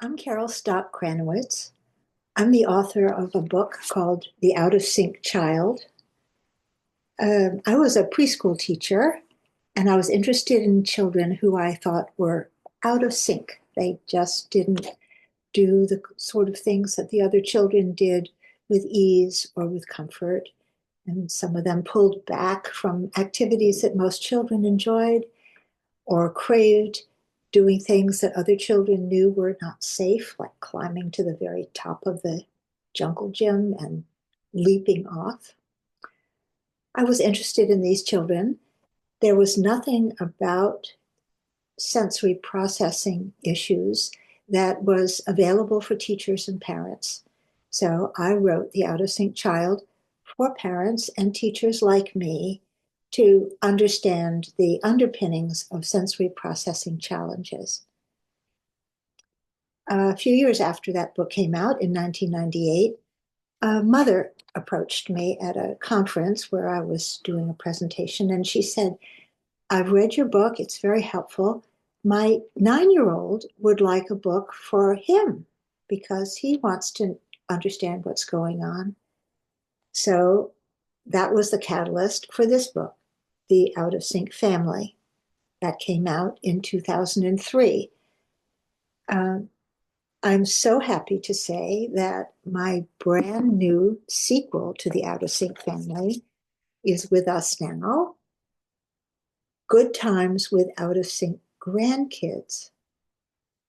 I'm Stock Kranowitz. I'm the author of a book called The Out-of-Sync Child. I was a preschool teacher, and I was interested in children who I thought were out of sync. They just didn't do the sort of things that the other children did with ease or with comfort. And some of them pulled back from activities that most children enjoyed or craved, doing things that other children knew were not safe, like climbing to the very top of the jungle gym and leaping off. I was interested in these children. There was nothing about sensory processing issues that was available for teachers and parents. So I wrote The Out of Sync Child for parents and teachers like me to understand the underpinnings of sensory processing challenges. A few years after that book came out in 1998, a mother approached me at a conference where I was doing a presentation, and she said, I've read your book, it's very helpful. My 9-year-old would like a book for him because he wants to understand what's going on. So that was the catalyst for this book, The Out of Sync Family, that came out in 2003. I'm so happy to say that my brand new sequel to The Out of Sync Family is with us now, Good Times with Out of Sync Grandkids.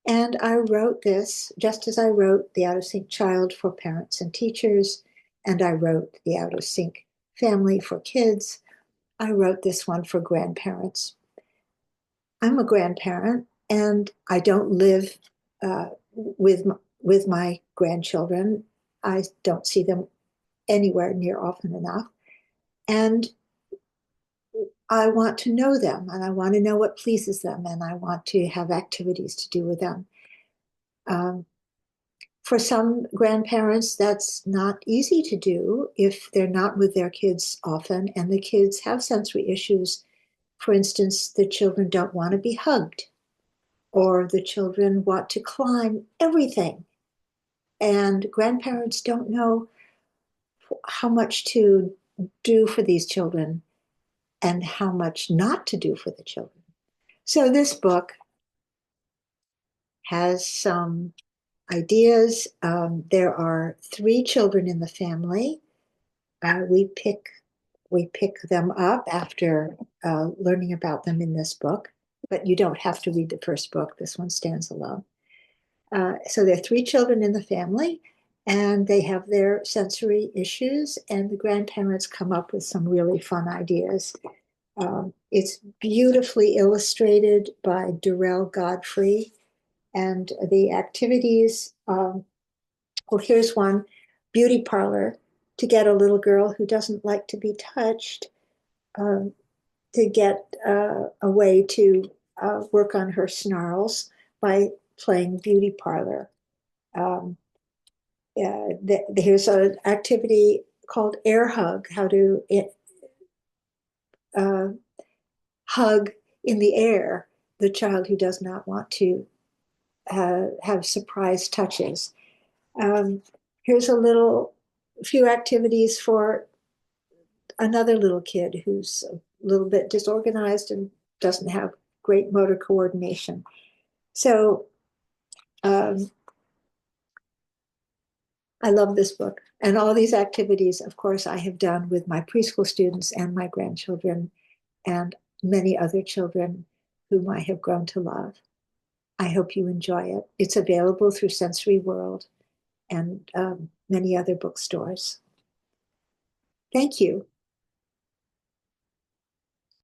And I wrote this just as I wrote The Out of Sync Child for parents and teachers, and I wrote The Out of Sync Family for kids. I wrote this one for grandparents. I'm a grandparent, and I don't live with my grandchildren. I don't see them anywhere near often enough. And I want to know them, and I want to know what pleases them, and I want to have activities to do with them. For some grandparents, that's not easy to do if they're not with their kids often, and the kids have sensory issues. For instance, the children don't want to be hugged, or the children want to climb everything. And grandparents don't know how much to do for these children and how much not to do for the children. So this book has some ideas. There are 3 children in the family. We pick them up after learning about them in this book, but you don't have to read the first book. This one stands alone. So there are 3 children in the family, and they have their sensory issues, and the grandparents come up with some really fun ideas. It's beautifully illustrated by Durrell Godfrey, and the activities, well, here's one, beauty parlor, to get a little girl who doesn't like to be touched, to get a way to work on her snarls by playing beauty parlor. Here's an activity called air hug, how to hug in the air the child who does not want to have surprise touches. Here's a few activities for another little kid who's a little bit disorganized and doesn't have great motor coordination. So I love this book. And all these activities, of course, I have done with my preschool students and my grandchildren and many other children whom I have grown to love. I hope you enjoy it. It's available through Sensory World and many other bookstores. Thank you.